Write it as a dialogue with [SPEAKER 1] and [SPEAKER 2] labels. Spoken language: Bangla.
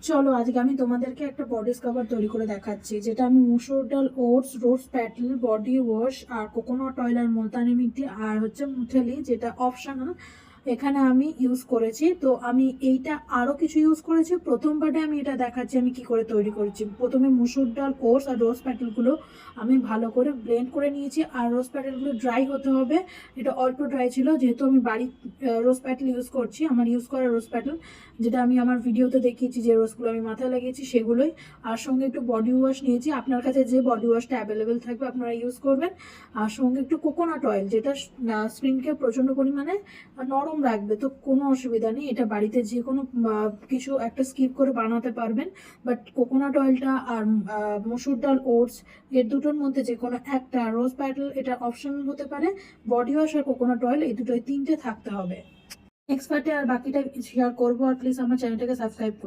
[SPEAKER 1] চলো আজকে আমি তোমাদেরকে একটা বডি স্ক্রাবার তৈরি করে দেখাচ্ছি, যেটা আমি মুসুর ডাল, ওটস, রোজ প্যাটেল, বডি ওয়াশ আর কোকোনাট অয়েল আর মুলতানি মিট্টি আর হচ্ছে মুঠেলি, যেটা অপশনাল, এখানে আমি ইউজ করেছি। তো আমি এইটা আরো কিছু ইউজ করেছি। প্রথম পার্টে আমি এটা দেখাচ্ছি আমি কি করে তৈরি করেছি। প্রথমে মুসুর ডাল, ওটস আর রোজ প্যাটেল গুলো আমি ভালো করে ব্লেন্ড করে নিয়েছি। আর রোজ প্যাটেল গুলো ড্রাই হতে হবে। এটা অল্প ড্রাই ছিল, যেহেতু আমি বাড়ি রোজ প্যাটেল ইউজ করছি। আমার ইউজ করা রোজ প্যাটেল, যেটা আমি আমার ভিডিওতে দেখিয়েছি যে রোজগুলো আমি মাথায় লাগিয়েছি, সেগুলোই। আর সঙ্গে একটু বডি ওয়াশ নিয়েছি। আপনার কাছে যে বডি ওয়াশটা অ্যাভেলেবেল থাকবে আপনারা ইউজ করবেন। আর সঙ্গে একটু কোকোনাট অয়েল, যেটা স্কিনকে প্রচন্ড পরিমাণে নরম রাখবে। তো কোনো অসুবিধা নেই, এটা বাড়িতে যে কোনো কিছু একটা স্কিপ করে বানাতে পারবেন। বাট কোকোনাট অয়েলটা আর মসুর ডাল, ওটস, এর দুটোর মধ্যে যে কোনো একটা, রোজ প্যাটেল এটা অপশনাল হতে পারে। বডি ওয়াশ আর কোকোনাট অয়েল এই দুটোই তিনটে থাকতে হবে। নেক্সট পার্টে আর বাকিটা শেয়ার করবো। আর প্লিজ আমার চ্যানেলটাকে সাবস্ক্রাইব করুন।